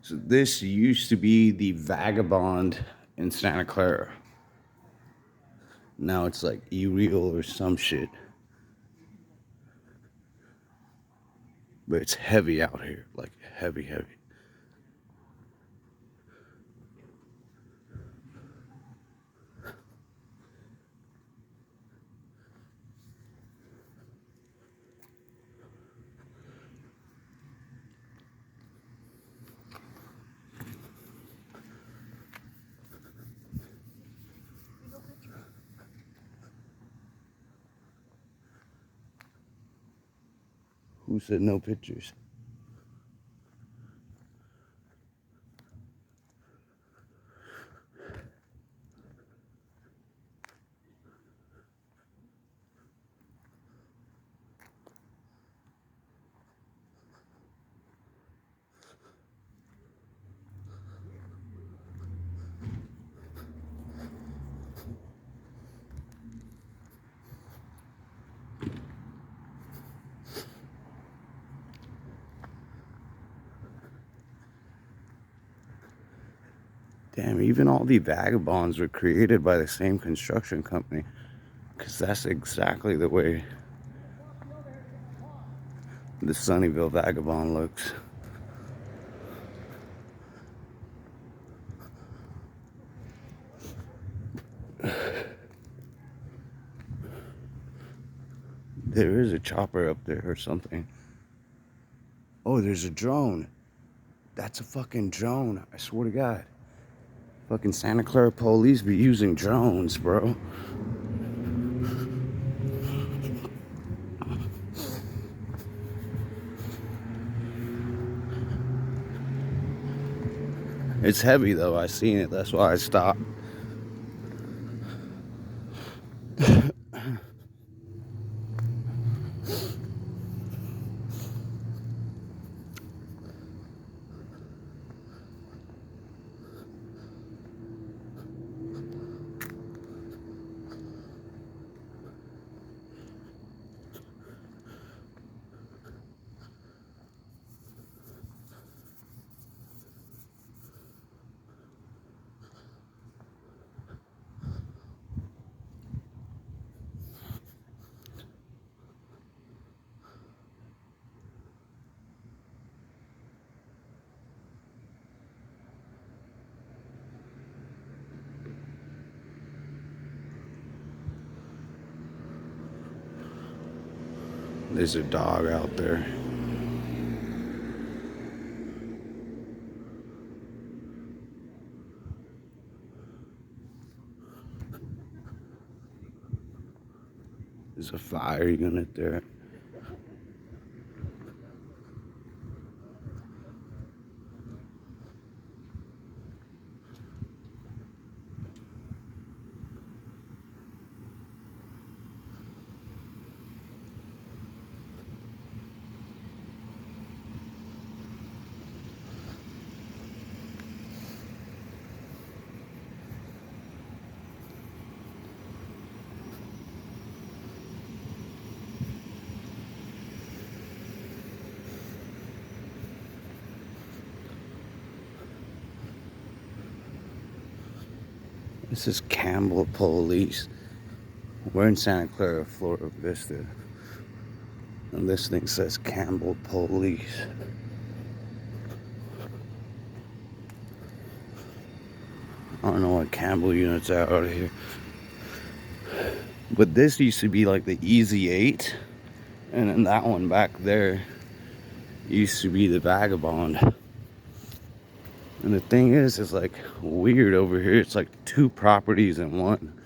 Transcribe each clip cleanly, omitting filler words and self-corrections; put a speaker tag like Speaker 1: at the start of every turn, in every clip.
Speaker 1: So this used to be the Vagabond in Santa Clara. Now it's like E-Real or some shit. But it's heavy out here, like heavy, heavy. Who said no pictures? Damn, even all the Vagabonds were created by the same construction company. Because that's exactly the way the Sunnyvale Vagabond looks. There is a chopper up there or something. Oh, there's a drone. That's a fucking drone. I swear to God. Fucking Santa Clara police be using drones, bro. It's heavy though. I seen it. That's why I stopped. There's a dog out there. There's a fire unit there. This is Campbell Police. We're in Santa Clara, Florida Vista. And this thing says Campbell Police. I don't know what Campbell units are out here. But this used to be like the Easy 8. And then that one back there used to be the Vagabond. And the thing is, it's like weird over here. It's like two properties in one.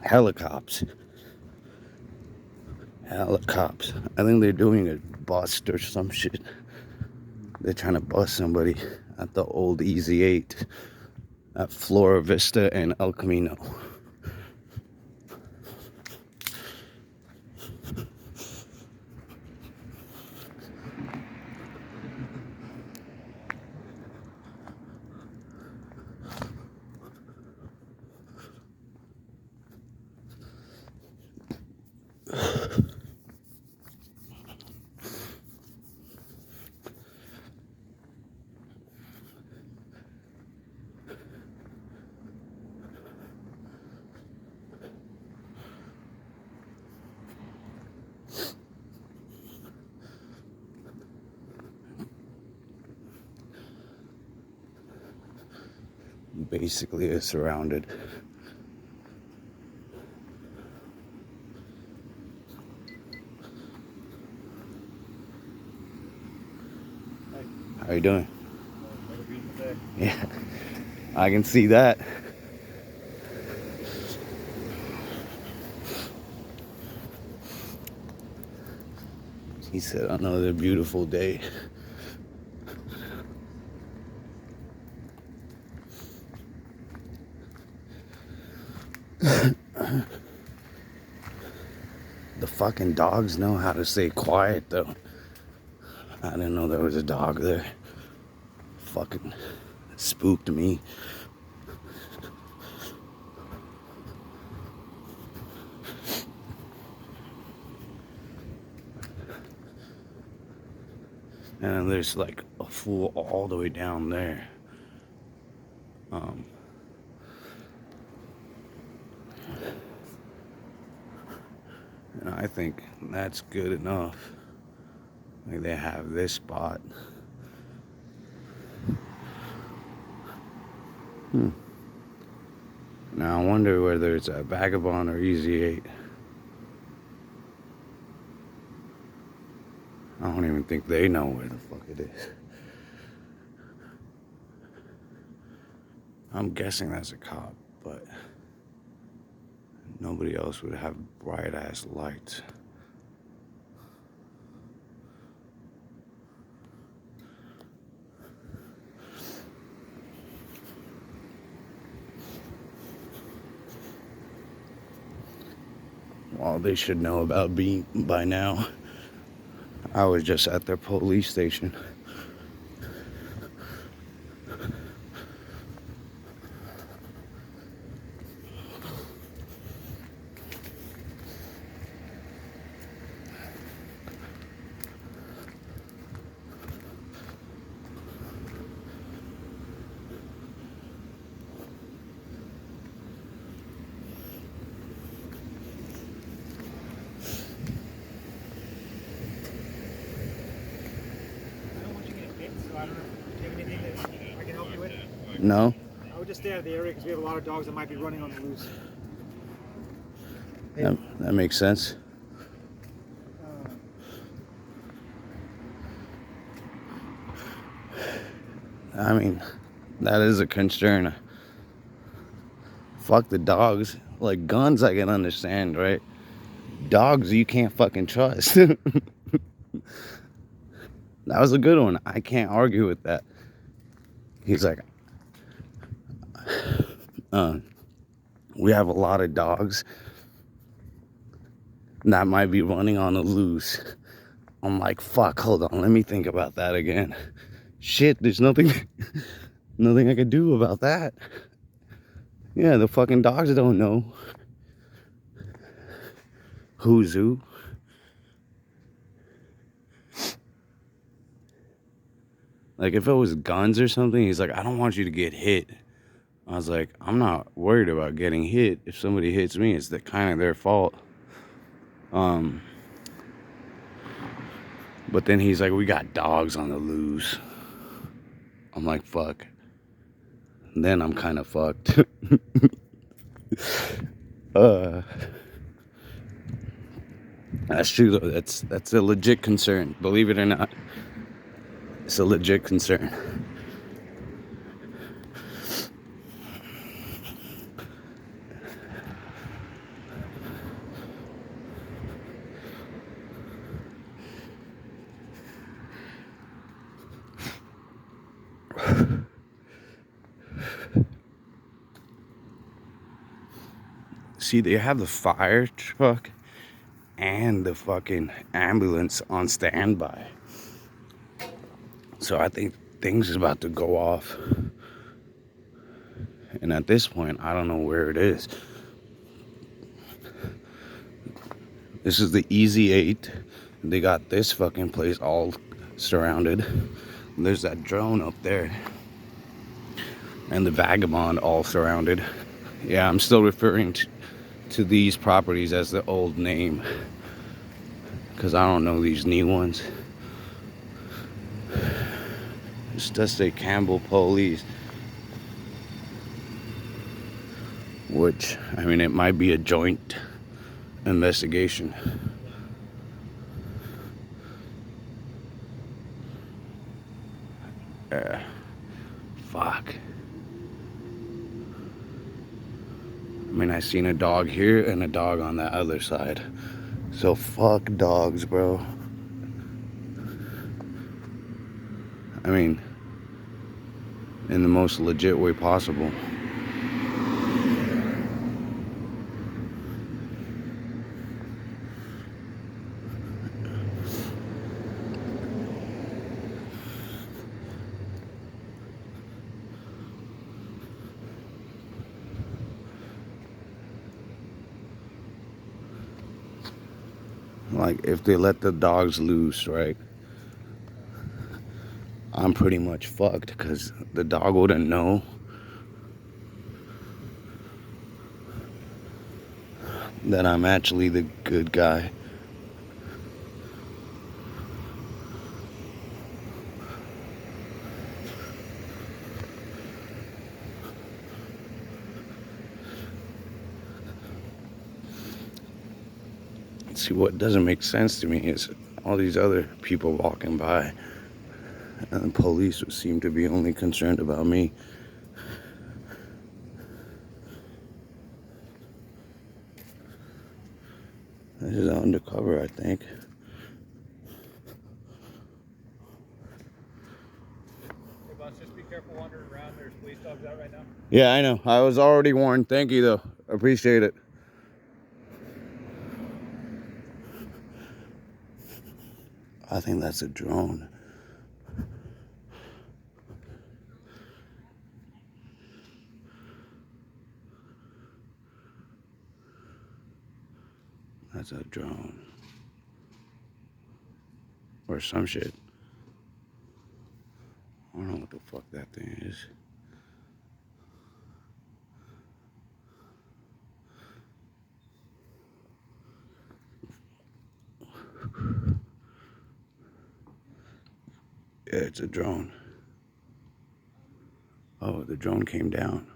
Speaker 1: Helicopters. Helicopters. I think they're doing a bust or some shit. They're trying to bust somebody at the old Easy 8 at Flora Vista and El Camino. basically is surrounded. How you doing? Yeah, I can see that. He said, another beautiful day. The fucking dogs know how to stay quiet, though. I didn't know there was a dog there. Fucking spooked me. And there's like a fool all the way down there. And I think that's good enough. Like they have this spot. Now I wonder whether it's a Vagabond or Easy 8. I don't even think they know where the fuck it is. I'm guessing that's a cop, but nobody else would have bright ass lights. Well, they should know about me by now. I was just at their police station. No?
Speaker 2: I would just stay out of the area because we have a lot of dogs that might be running on the loose.
Speaker 1: That makes sense. I mean, that is a concern. Fuck the dogs. Like guns I can understand, right? Dogs you can't fucking trust. That was a good one. I can't argue with that. He's like, we have a lot of dogs that might be running on the loose. I'm like, fuck, hold on, let me think about that again. Shit, there's nothing I could do about that. Yeah, the fucking dogs don't know who's who. Like, if it was guns or something, he's like, I don't want you to get hit. I was like, I'm not worried about getting hit. If somebody hits me, it's kind of their fault. But then he's like, we got dogs on the loose. I'm like, fuck. And then I'm kind of fucked. That's true though. That's a legit concern. Believe it or not, it's a legit concern. See, they have the fire truck and the fucking ambulance on standby. So I think things is about to go off. And at this point, I don't know where it is. This is the Easy 8. They got this fucking place all surrounded. And there's that drone up there. And the Vagabond all surrounded. Yeah, I'm still referring to these properties as the old name. Because I don't know these new ones. This does say Campbell Police. which, I mean, it might be a joint investigation. Fuck. I mean, I seen a dog here and a dog on the other side. So fuck dogs, bro. I mean, in the most legit way possible. Like, if they let the dogs loose, right, I'm pretty much fucked, because the dog wouldn't know that I'm actually the good guy. See, what doesn't make sense to me is all these other people walking by, and the police seem to be only concerned about me. This is undercover, I think.
Speaker 2: Hey, boss, just be careful wandering around. There's police dogs out right now.
Speaker 1: Yeah, I know. I was already warned. Thank you, though. Appreciate it. I think that's a drone. That's a drone. Or some shit. I don't know what the fuck that thing is. Yeah, it's a drone. Oh, the drone came down.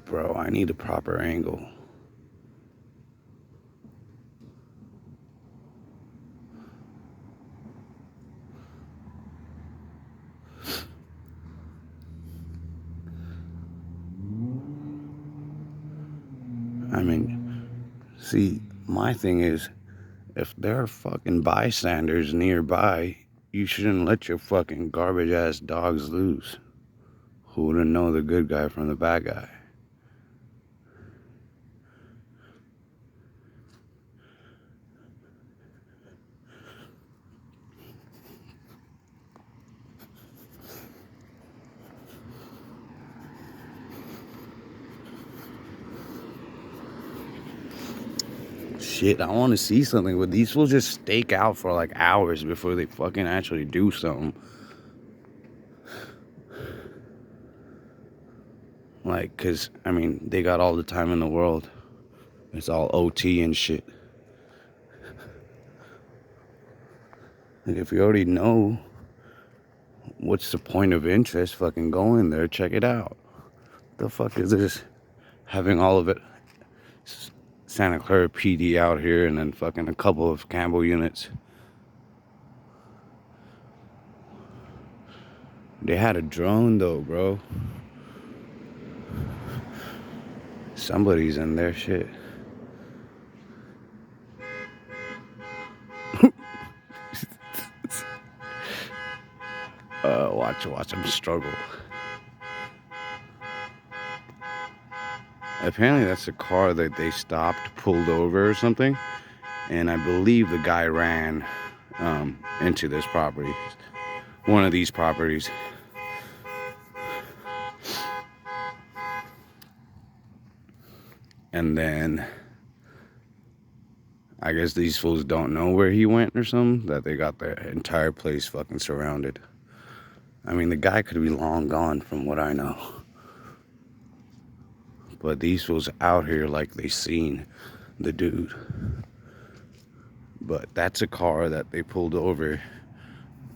Speaker 1: Bro, I need a proper angle. I mean, see, my thing is, if there are fucking bystanders nearby, you shouldn't let your fucking garbage ass dogs loose. Who wouldn't know the good guy from the bad guy? Shit, I want to see something, but these will just stake out for like hours before they fucking actually do something. Like, cause, I mean, they got all the time in the world. It's all OT and shit. Like, if you already know, what's the point of interest fucking going there? Check it out. The fuck is this? Having all of it, Santa Clara PD out here, and then fucking a couple of Campbell units. They had a drone though, bro. Somebody's in there, shit. Watch them struggle. Apparently that's a car that they stopped, pulled over or something, and I believe the guy ran into this property, one of these properties. And then I guess these fools don't know where he went or something, that they got the entire place fucking surrounded. I mean, the guy could be long gone from what I know. But these fools out here like they seen the dude. But that's a car that they pulled over.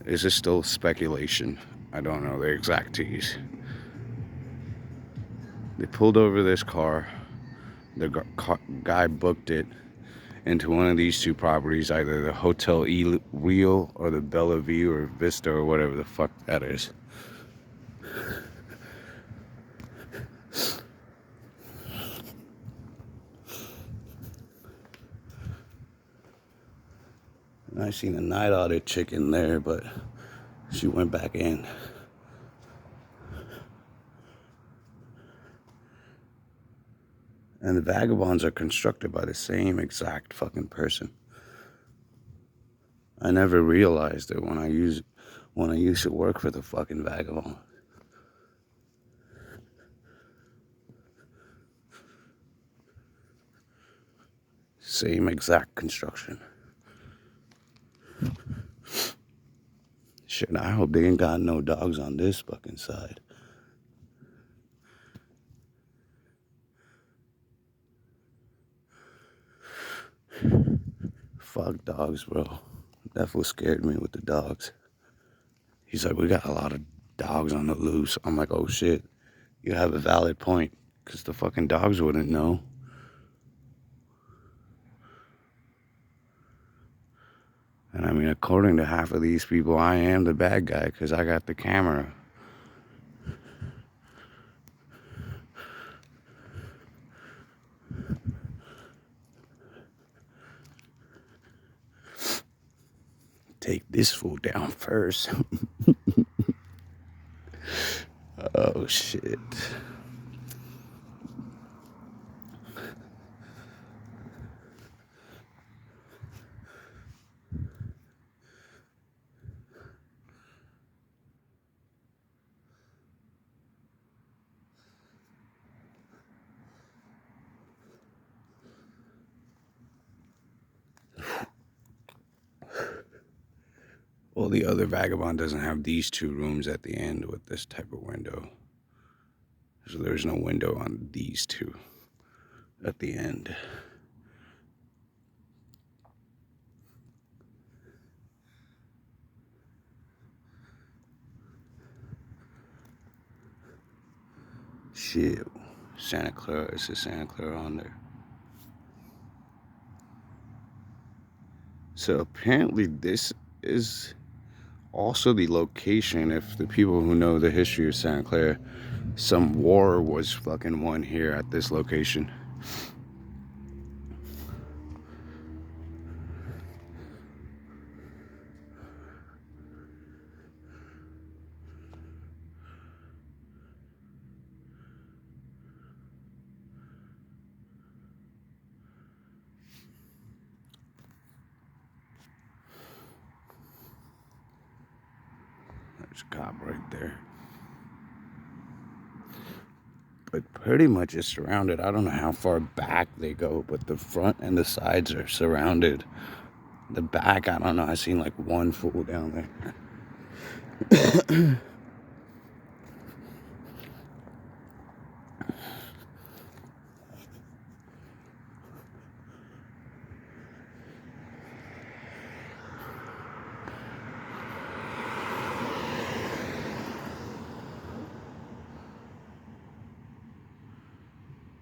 Speaker 1: This is still speculation. I don't know the exacties. They pulled over this car. The guy booked it into one of these two properties, either the Hotel Wheel or the Bellevue or Vista or whatever the fuck that is. And I seen a night audit chick in there, but she went back in. And the vagabonds are constructed by the same exact fucking person. I never realized it when I used to work for the fucking vagabond. Same exact construction. Shit, I hope they ain't got no dogs on this fucking side. Fuck dogs, bro. That fool scared me with the dogs. He's like, we got a lot of dogs on the loose. I'm like, oh shit, you have a valid point. Because the fucking dogs wouldn't know. And I mean, according to half of these people, I am the bad guy because I got the camera. Take this fool down first. Oh shit. Well, the other vagabond doesn't have these two rooms at the end with this type of window. So there's no window on these two at the end. Shit. Santa Clara, it says Santa Clara on there. So apparently this is also the location, if the people who know the history of Santa Clara, some war was fucking won here at this location. There's a cop right there. But pretty much it's surrounded. I don't know how far back they go, but the front and the sides are surrounded. The back, I don't know. I seen like one fool down there.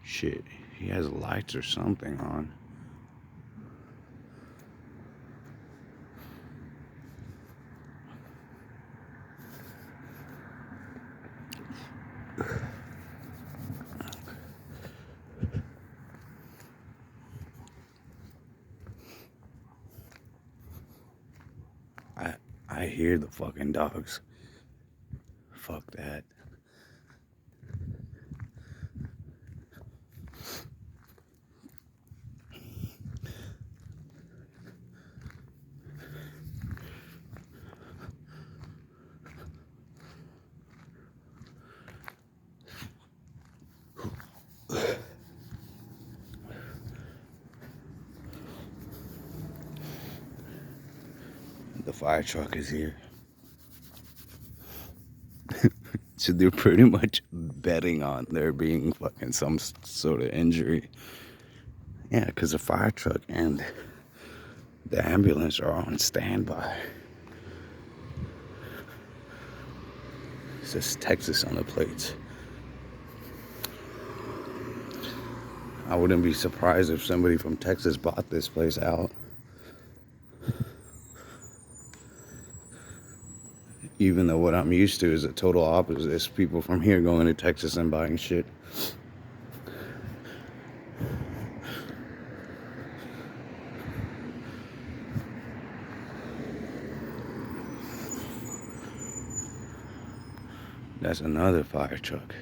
Speaker 1: Shit, he has lights or something on. I hear the fucking dogs. Fuck that. The fire truck is here. So they're pretty much betting on there being fucking some sort of injury. Yeah, because the fire truck and the ambulance are on standby. It says Texas on the plates. I wouldn't be surprised if somebody from Texas bought this place out. Even though what I'm used to is the total opposite. It's people from here going to Texas and buying shit. That's another fire truck.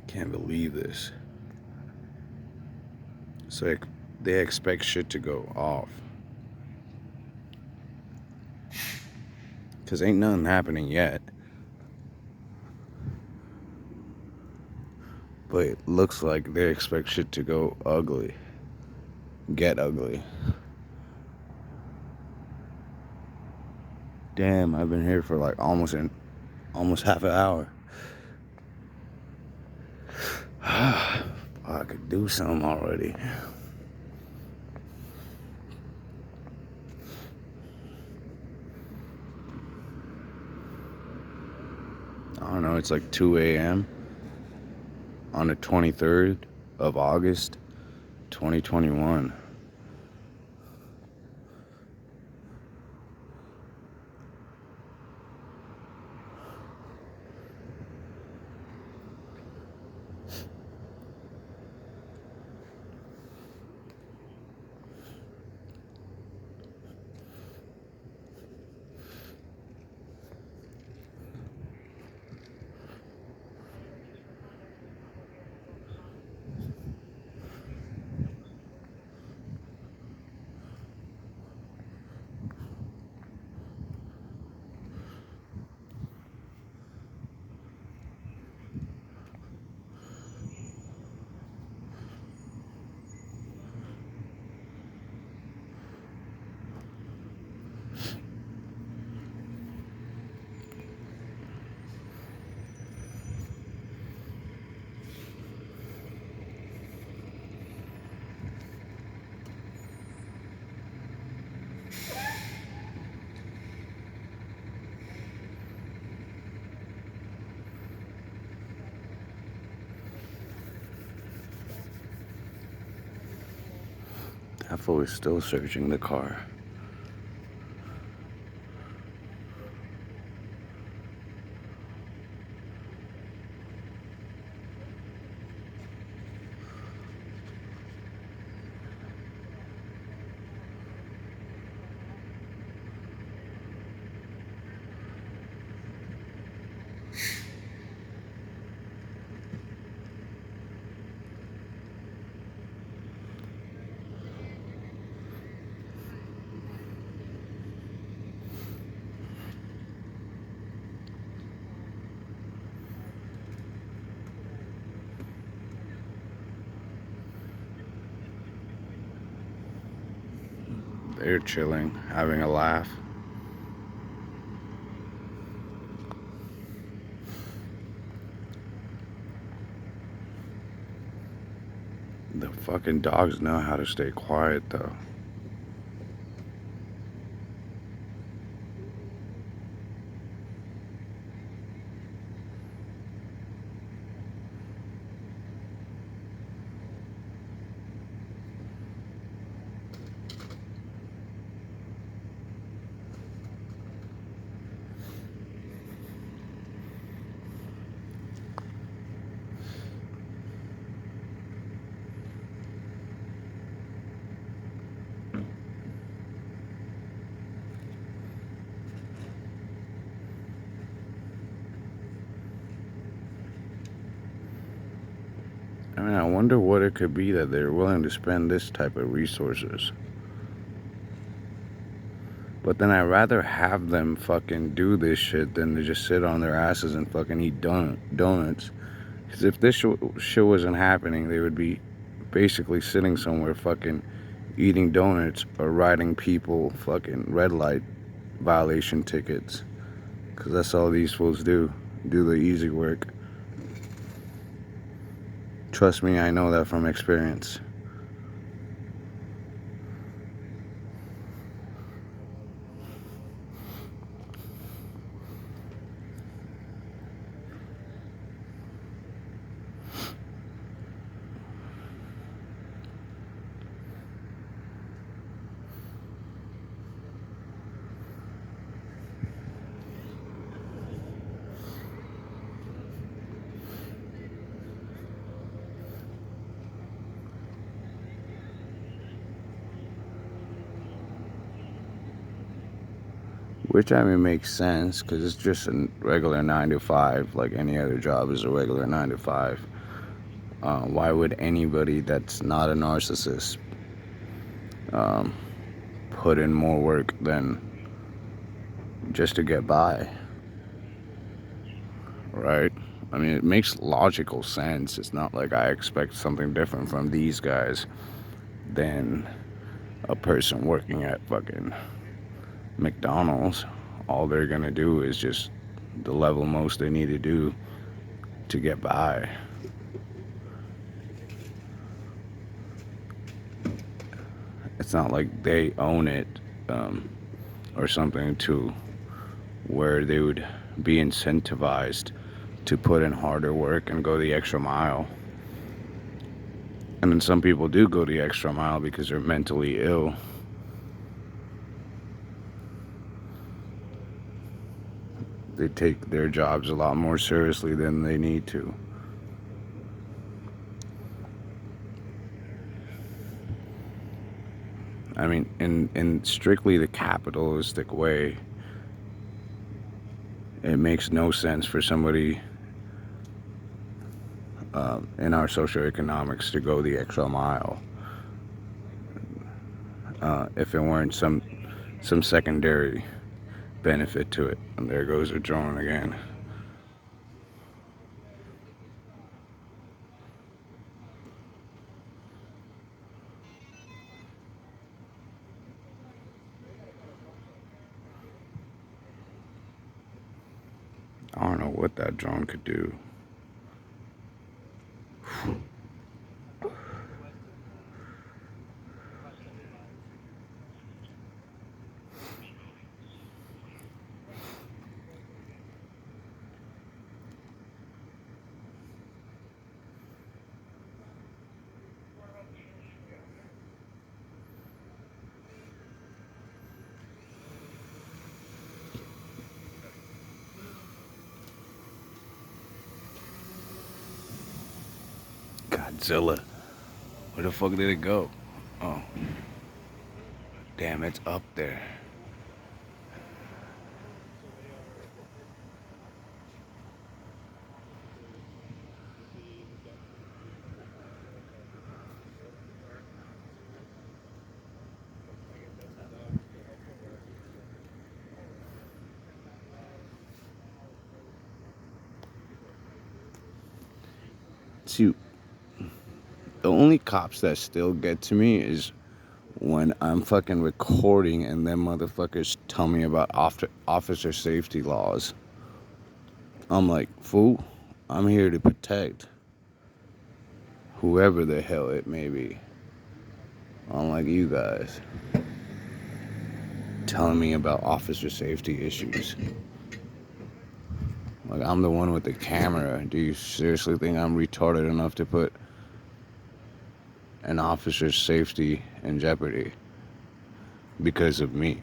Speaker 1: Can't believe this. So they expect shit to go off. Because ain't nothing happening yet. But it looks like they expect shit to go ugly. Get ugly. Damn, I've been here for like almost half an hour. I could do something already. I don't know, it's like 2 a.m. on the 23rd of August, 2021. That fool is still searching the car. They're chilling, having a laugh. The fucking dogs know how to stay quiet though. mean, I wonder what it could be that they're willing to spend this type of resources. But then I'd rather have them fucking do this shit than to just sit on their asses and fucking eat donuts. Because if this shit wasn't happening, they would be basically sitting somewhere fucking eating donuts or writing people fucking red light violation tickets. Because that's all these fools do the easy work. Trust me, I know that from experience. Which, I mean, makes sense because it's just a regular 9 to 5, like any other job is a regular 9 to 5. Why would anybody that's not a narcissist put in more work than just to get by? Right? I mean, it makes logical sense. It's not like I expect something different from these guys than a person working at fucking McDonald's. All they're gonna do is just the level most they need to do to get by. It's not like they own it or something to where they would be incentivized to put in harder work and go the extra mile. And then some people do go the extra mile because they're mentally ill. They take their jobs a lot more seriously than they need to. I mean, in strictly the capitalistic way, it makes no sense for somebody in our socioeconomics to go the extra mile if it weren't some secondary benefit to it. And there goes a drone again. I don't know what that drone could do. Godzilla. Where the fuck did it go? Oh. Damn, it's up there. See, the only cops that still get to me is when I'm fucking recording and them motherfuckers tell me about officer safety laws. I'm like, fool, I'm here to protect whoever the hell it may be. Unlike you guys telling me about officer safety issues. Like, I'm the one with the camera. Do you seriously think I'm retarded enough to put an officer's safety in jeopardy because of me?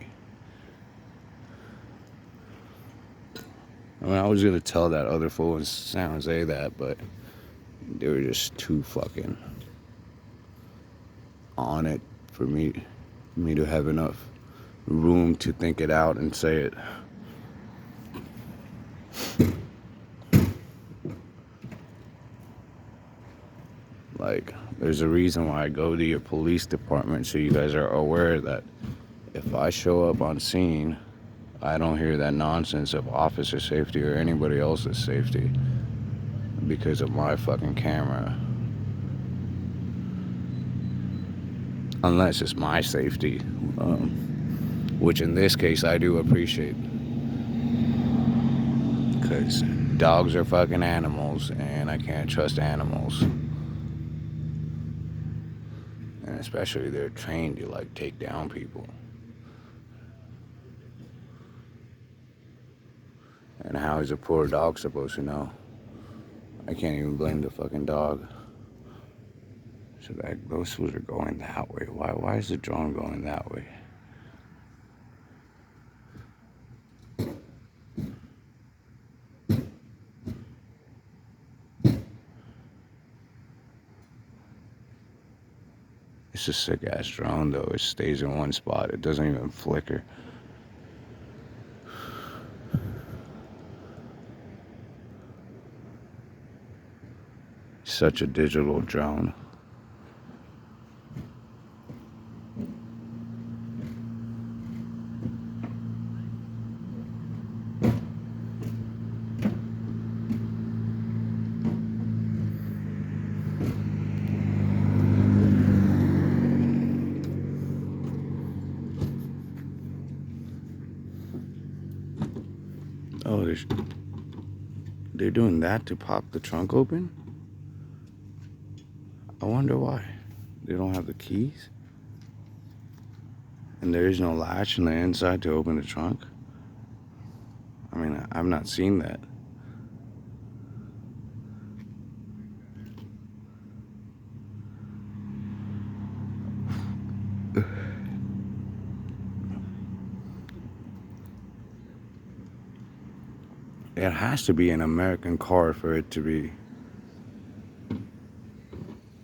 Speaker 1: I mean, I was gonna tell that other fool in San Jose that, but they were just too fucking on it for me to have enough room to think it out and say it. Like, there's a reason why I go to your police department, so you guys are aware that if I show up on scene, I don't hear that nonsense of officer safety or anybody else's safety because of my fucking camera. Unless it's my safety, which in this case I do appreciate. Because dogs are fucking animals, and I can't trust animals. And especially they're trained to like take down people. And how is a poor dog supposed to know? I can't even blame the fucking dog. So those fools are going that way. Why is the drone going that way? It's a sick ass drone though. It stays in one spot. It doesn't even flicker. Such a digital drone. Oh, they're doing that to pop the trunk open? I wonder why. They don't have the keys? And there is no latch on the inside to open the trunk? I mean, I've not seen that. It has to be an American car for it to be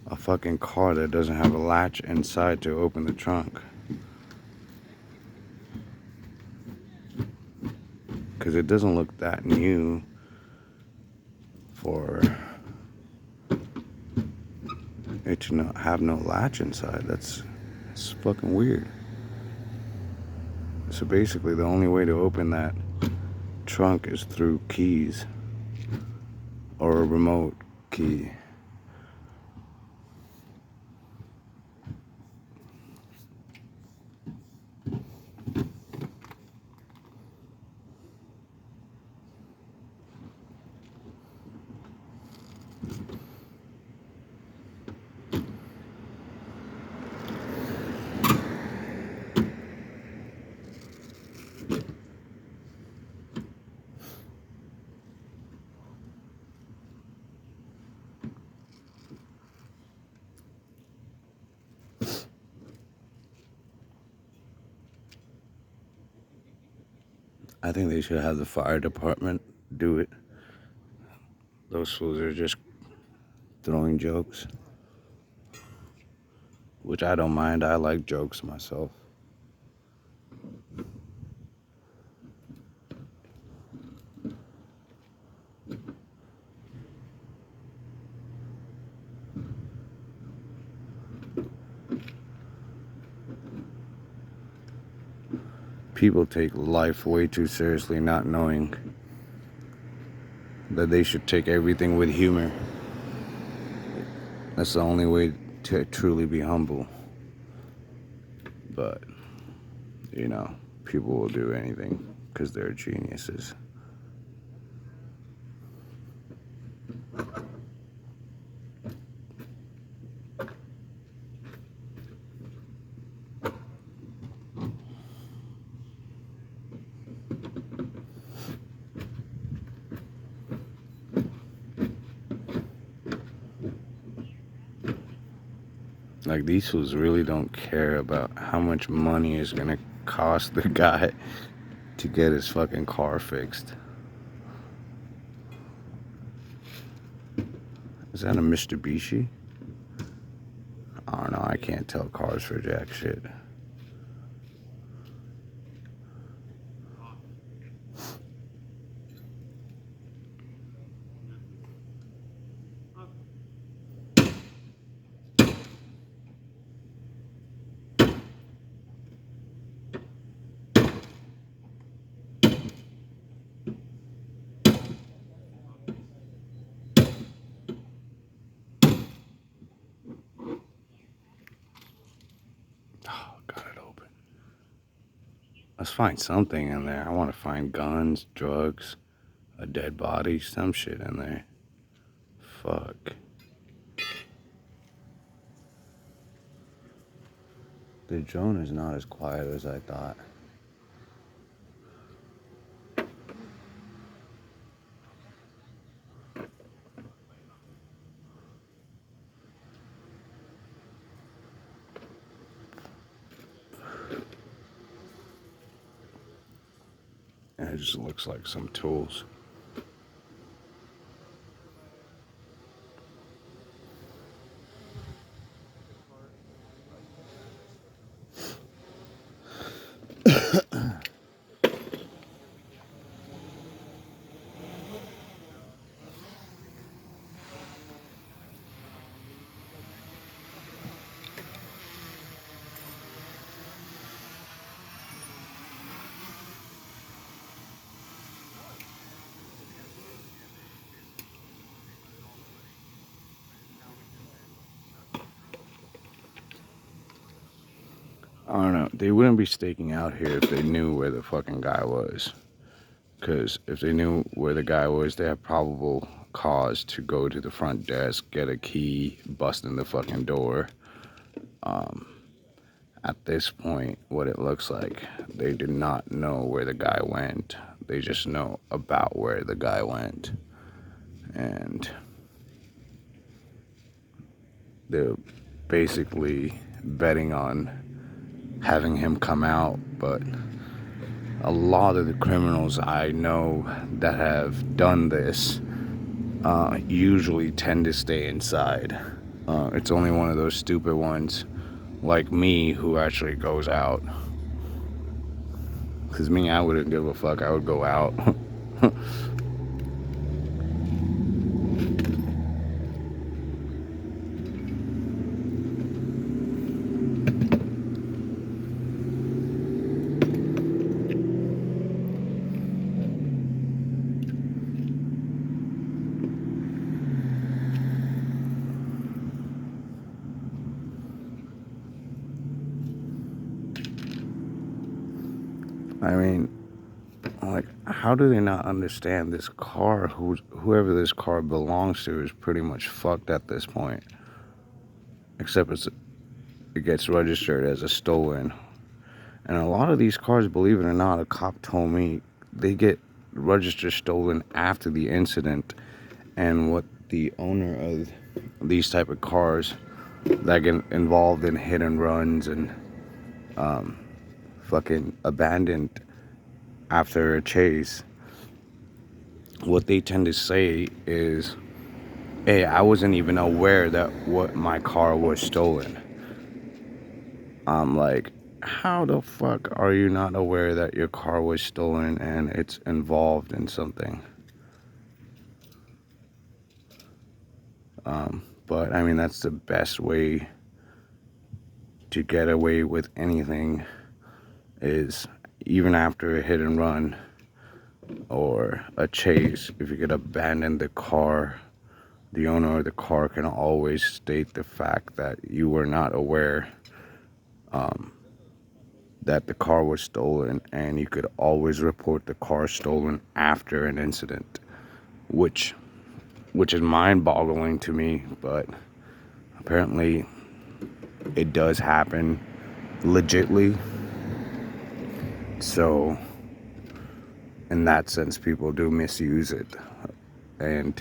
Speaker 1: a fucking car that doesn't have a latch inside to open the trunk. Because it doesn't look that new for it to not have no latch inside. It's fucking weird. So basically the only way to open that trunk is through keys or a remote key. I think they should have the fire department do it. Those fools are just throwing jokes, which I don't mind. I like jokes myself. People take life way too seriously, not knowing that they should take everything with humor. That's the only way to truly be humble. But, you know, people will do anything because they're geniuses. Like, these fools really don't care about how much money is gonna cost the guy to get his fucking car fixed. Is that a Mitsubishi? I don't know, I can't tell cars for jack shit. Let's find something in there. I want to find guns, drugs, a dead body, some shit in there. Fuck. The drone is not as quiet as I thought. And it just looks like some tools. I don't know. They wouldn't be staking out here if they knew where the fucking guy was. Because if they knew where the guy was, they have probable cause to go to the front desk, get a key, bust in the fucking door. At this point, what it looks like, they do not know where the guy went. They just know about where the guy went. And they're basically betting on having him come out, but a lot of the criminals I know that have done this usually tend to stay inside. It's only one of those stupid ones like me who actually goes out. Because me, I wouldn't give a fuck. I would go out. I mean, like, how do they not understand this car? Whoever this car belongs to is pretty much fucked at this point. Except it gets registered as a stolen. And a lot of these cars, believe it or not, a cop told me, they get registered stolen after the incident. And what the owner of these type of cars that get involved in hit and runs and fucking abandoned after a chase, what they tend to say is, hey, I wasn't even aware that what my car was stolen. I'm like, how the fuck are you not aware that your car was stolen and it's involved in something? But I mean, that's the best way to get away with anything, is even after a hit and run or a chase, if you could abandon the car, the owner of the car can always state the fact that you were not aware that the car was stolen, and you could always report the car stolen after an incident, which is mind-boggling to me, but apparently it does happen legitly. So in that sense, people do misuse it, and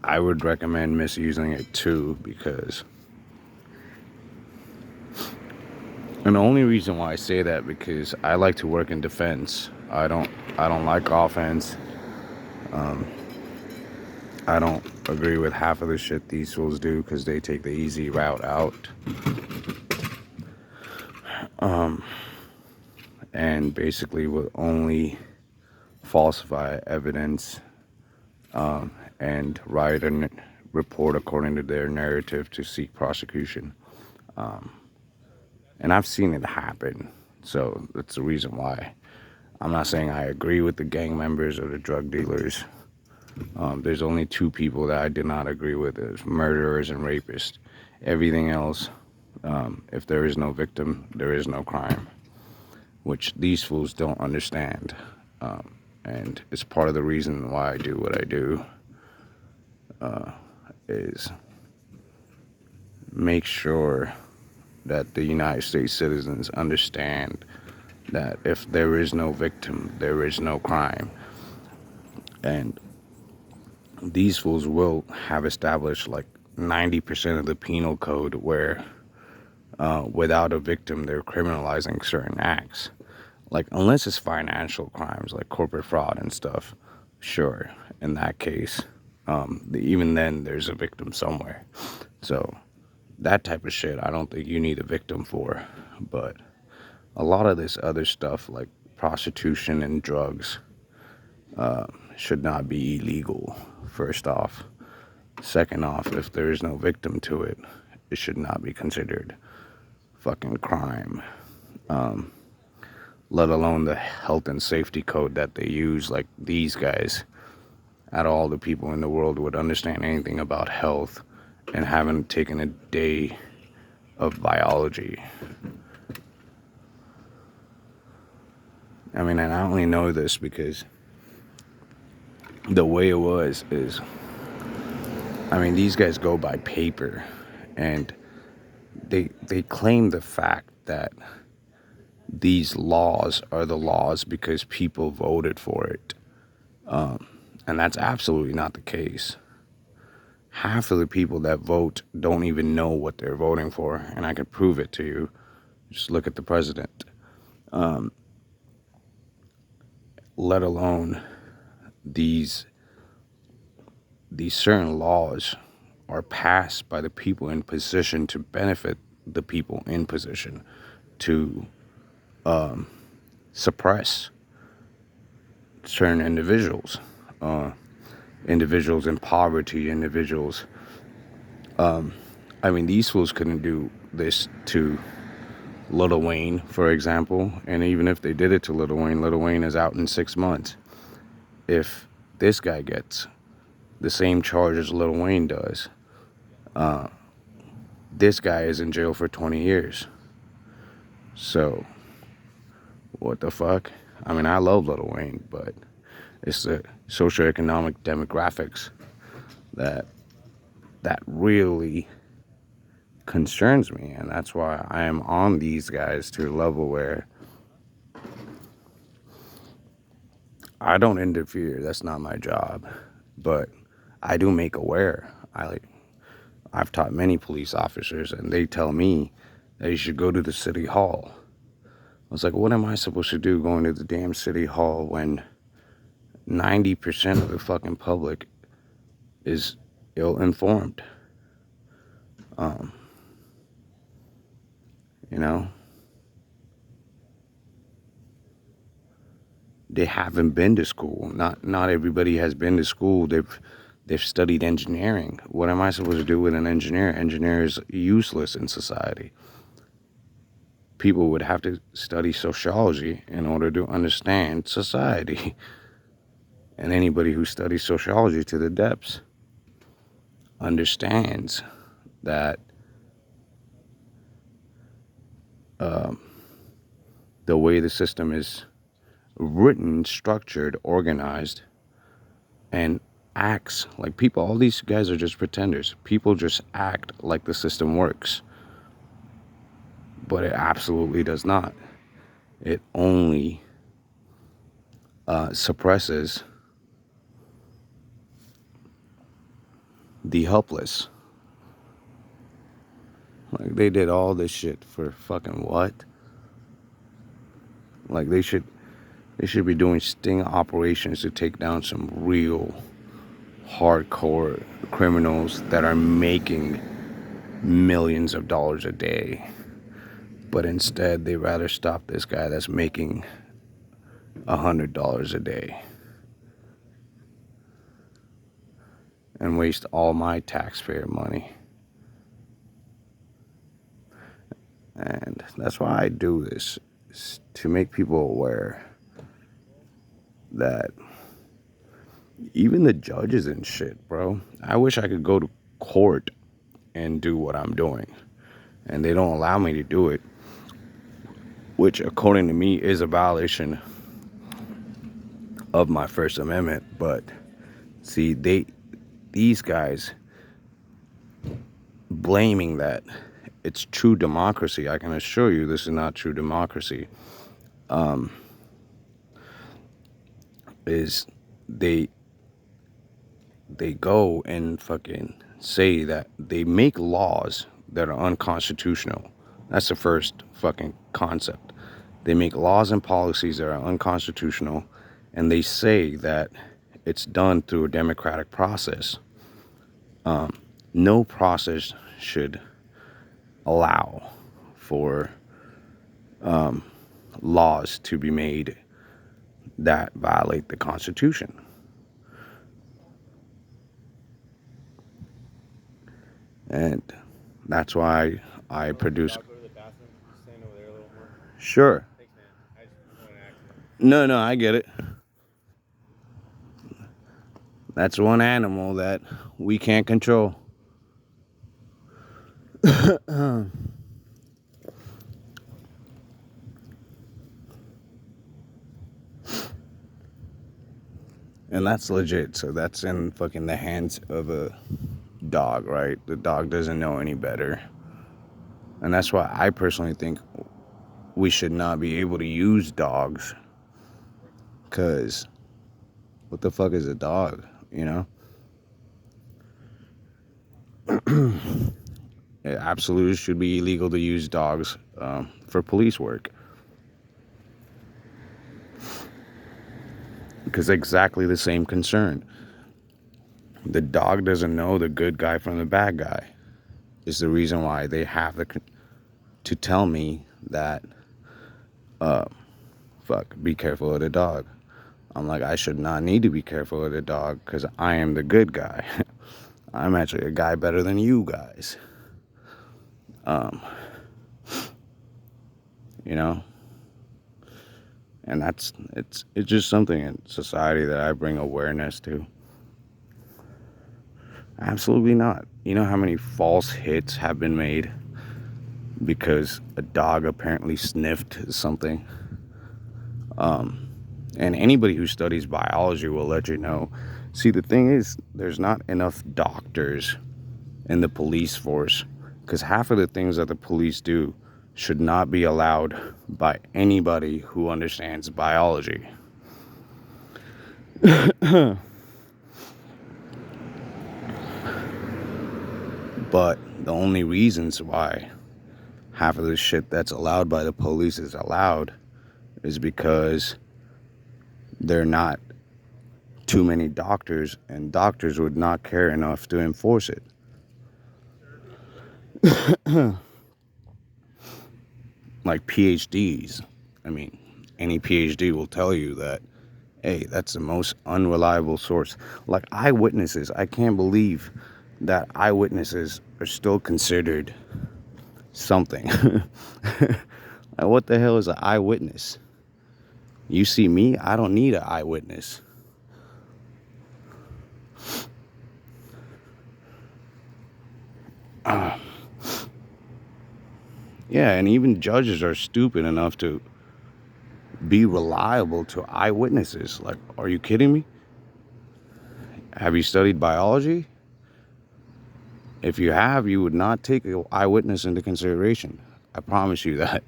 Speaker 1: I would recommend misusing it too, because, and the only reason why I say that, because I like to work in defense. I don't like offense. I don't agree with half of the shit these fools do, because they take the easy route out. And basically will only falsify evidence and write a report according to their narrative to seek prosecution. And I've seen it happen, so that's the reason why. I'm not saying I agree with the gang members or the drug dealers. There's only two people that I did not agree with, is murderers and rapists. Everything else, if there is no victim, there is no crime. which these fools don't understand. And it's part of the reason why I do what I do, is make sure that the United States citizens understand that if there is no victim, there is no crime. And these fools will have established like 90% of the penal code where without a victim, they're criminalizing certain acts. Like, unless it's financial crimes like corporate fraud and stuff, sure, in that case, even then there's a victim somewhere. So that type of shit, I don't think you need a victim for. But a lot of this other stuff, like prostitution and drugs, should not be illegal, first off. Second off, if there is no victim to it, it should not be considered fucking crime. Let alone the health and safety code that they use. Like, these guys, out of all the people in the world, would understand anything about health and haven't taken a day of biology. I mean, and I only know this because the way it was is, I mean, these guys go by paper, and they claim the fact that these laws are the laws because people voted for it. And that's absolutely not the case. Half of the people that vote don't even know what they're voting for, and I can prove it to you. Just look at the president. Let alone these certain laws are passed by the people in position to benefit the people in position, to suppress certain individuals, individuals in poverty, individuals. I mean, these fools couldn't do this to Lil Wayne, for example. And even if they did it to Lil Wayne is out in 6 months. If this guy gets the same charge as Lil Wayne does, this guy is in jail for 20 years. So, what the fuck? I mean, I love Lil Wayne, but it's the socioeconomic demographics that really concerns me, and that's why I am on these guys to a level where I don't interfere. That's not my job, but I do make aware. I've taught many police officers, and they tell me that you should go to the city hall. I was like, what am I supposed to do going to the damn city hall when 90% of the fucking public is ill-informed? You know? They haven't been to school. Not everybody has been to school. They've studied engineering. What am I supposed to do with an engineer? Engineer is useless in society. People would have to study sociology in order to understand society. And anybody who studies sociology to the depths understands that the way the system is written, structured, organized, and acts like people, all these guys are just pretenders. People just act like the system works, but it absolutely does not. It only suppresses the helpless. Like, they did all this shit for fucking what? Like, they should be doing sting operations to take down some real hardcore criminals that are making millions of dollars a day. But instead, they rather stop this guy that's making $100 a day and waste all my taxpayer money. And that's why I do this, is to make people aware that even the judges and shit, bro, I wish I could go to court and do what I'm doing, and they don't allow me to do it which according to me is a violation of my First Amendment. But see, these guys blaming that it's true democracy. I can assure you this is not true democracy. Is they go and fucking say that they make laws that are unconstitutional. That's the first fucking concept. They make laws and policies that are unconstitutional, and they say that it's done through a democratic process. No process should allow for laws to be made that violate the Constitution. And that's why I produce.
Speaker 2: I'll go to the bathroom. Stand over there a little more.
Speaker 1: Sure.
Speaker 2: Thanks, man. I just want to ask.
Speaker 1: No, I get it. That's one animal that we can't control. And that's legit. So that's in fucking the hands of a dog, right? The dog doesn't know any better. And that's why I personally think we should not be able to use dogs. Because what the fuck is a dog, you know? It absolutely should be illegal to use dogs for police work. Because exactly the same concern. The dog doesn't know the good guy from the bad guy. Is the reason why they have to tell me that, be careful of the dog. I'm like, I should not need to be careful of the dog because I am the good guy. I'm actually a guy better than you guys. You know? And it's just something in society that I bring awareness to. Absolutely not. You know how many false hits have been made because a dog apparently sniffed something? And anybody who studies biology will let you know. See, the thing is, there's not enough doctors in the police force because half of the things that the police do should not be allowed by anybody who understands biology. But the only reasons why half of the shit that's allowed by the police is allowed is because there are not too many doctors, and doctors would not care enough to enforce it. Like PhDs. I mean, any PhD will tell you that, hey, that's the most unreliable source. Like eyewitnesses, I can't believe that eyewitnesses are still considered something. Like, what the hell is an eyewitness? You see me, I don't need an eyewitness. Yeah, and even judges are stupid enough to be reliable to eyewitnesses. Like, are you kidding me? Have you studied biology? If you have, you would not take an eyewitness into consideration. I promise you that.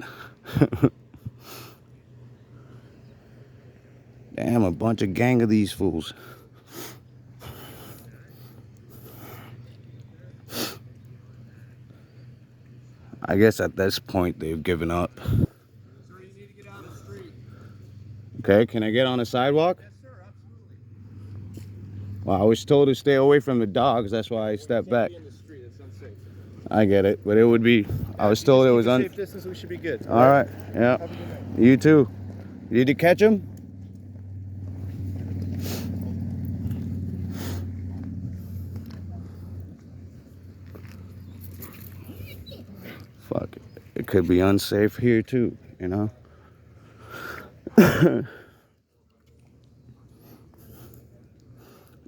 Speaker 1: Damn, a bunch of gang of these fools. I guess at this point they've given up.
Speaker 2: Sir, you need to get out of the street.
Speaker 1: Okay, can I get on the sidewalk?
Speaker 2: Yes, sir, absolutely.
Speaker 1: Well, I was told to stay away from the dogs. That's why I stepped back.
Speaker 2: Be in the street. It's unsafe.
Speaker 1: I get it, but it would be. I was told it was
Speaker 2: safe distance. We should be good.
Speaker 1: All right. Yeah.
Speaker 2: Have a good night.
Speaker 1: You too. Did you catch him? Fuck. It could be unsafe here too, you know?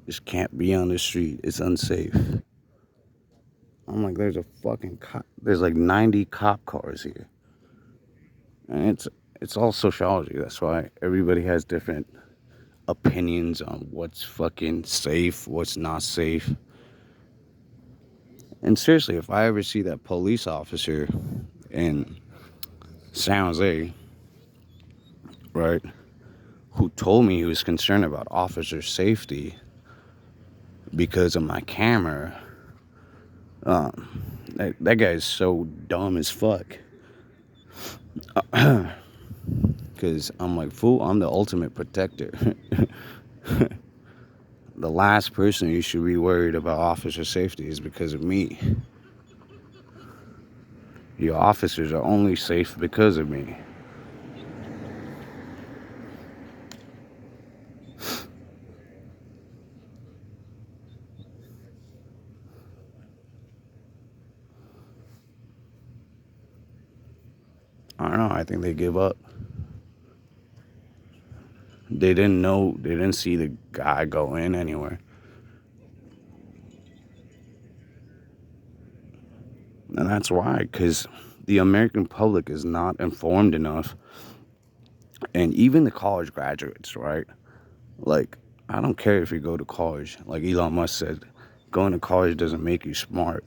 Speaker 1: Just can't be on the street. It's unsafe. I'm like, there's a fucking cop. There's like 90 cop cars here. And it's all sociology. That's why everybody has different opinions on what's fucking safe, what's not safe. And seriously, if I ever see that police officer in San Jose, right, who told me he was concerned about officer safety because of my camera, that guy is so dumb as fuck. Because I'm like, fool, I'm the ultimate protector. The last person you should be worried about officer safety is because of me. Your officers are only safe because of me. I don't know, I think they give up. They didn't see the guy go in anywhere. And that's why, because the American public is not informed enough. And even the college graduates, right? Like, I don't care if you go to college. Like Elon Musk said, going to college doesn't make you smart.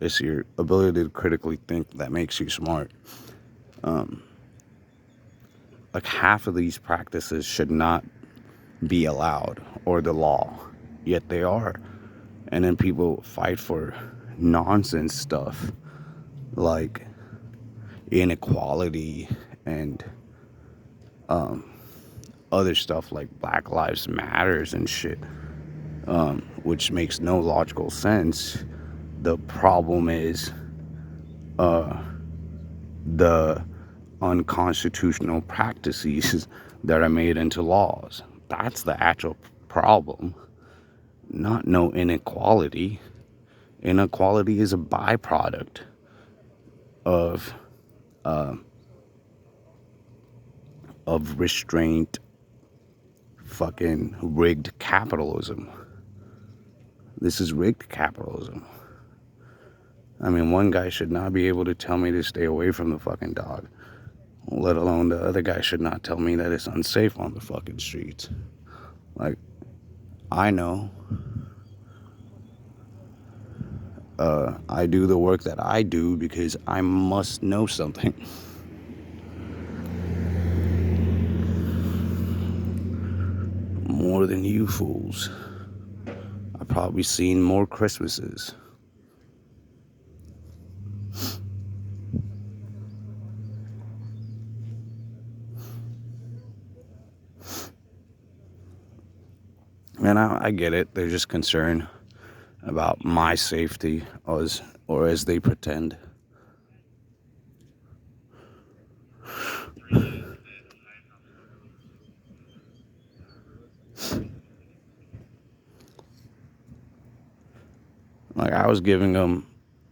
Speaker 1: It's your ability to critically think that makes you smart. Like, half of these practices should not be allowed or the law, yet they are. And then people fight for nonsense stuff like inequality and other stuff like Black Lives Matters and shit, which makes no logical sense. The problem is the unconstitutional practices that are made into laws. That's the actual problem, not no inequality. Inequality is a byproduct of restraint, fucking rigged capitalism. This is rigged capitalism. I mean, one guy should not be able to tell me to stay away from the fucking dog, let alone the other guy should not tell me that it's unsafe on the fucking streets. Like, I know I do the work that I do because I must know something. More than you fools. I've probably seen more Christmases. And I get it. They're just concerned about my safety, or as they pretend. Like, I was giving them,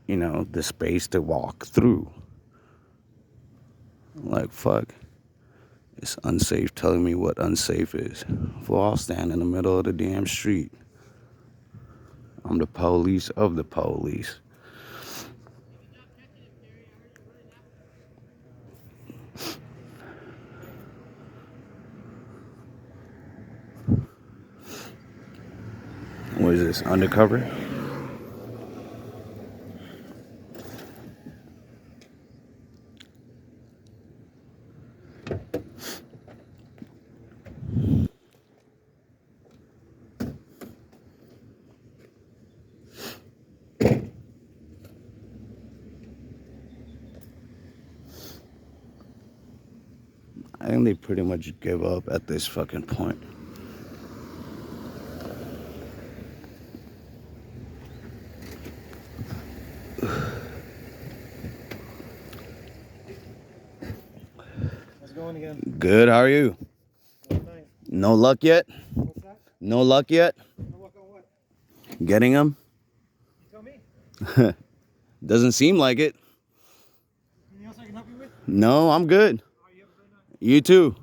Speaker 1: the space to walk through. Like, fuck. It's unsafe telling me what unsafe is. Well, I'll stand in the middle of the damn street. I'm the police of the police. What is this, undercover? I think they pretty much give up at this fucking point.
Speaker 2: How's it going again?
Speaker 1: Good, how are you? No luck yet?
Speaker 2: What's that?
Speaker 1: No luck yet?
Speaker 2: No luck on what?
Speaker 1: Getting them?
Speaker 2: You tell me.
Speaker 1: Doesn't seem like it.
Speaker 2: Anything else I can help you with?
Speaker 1: No, I'm good.
Speaker 2: All right, you have a great night.
Speaker 1: You too.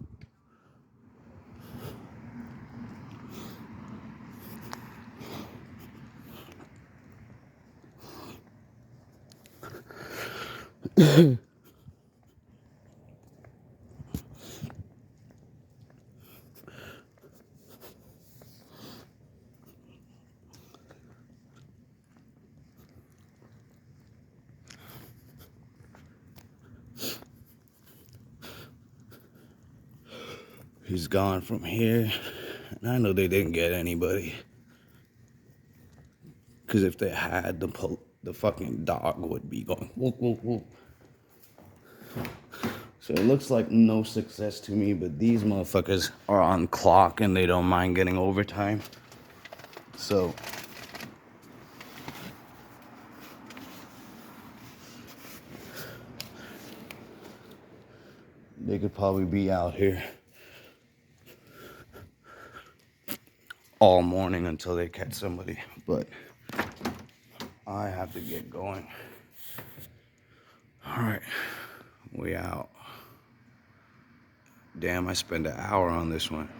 Speaker 1: He's gone from here. And I know they didn't get anybody. Because if they had, the fucking dog would be going, whoop, whoop, whoop. So it looks like no success to me, but these motherfuckers are on clock and they don't mind getting overtime. So they could probably be out here all morning until they catch somebody. But I have to get going. All right, we out. Damn, I spent an hour on this one.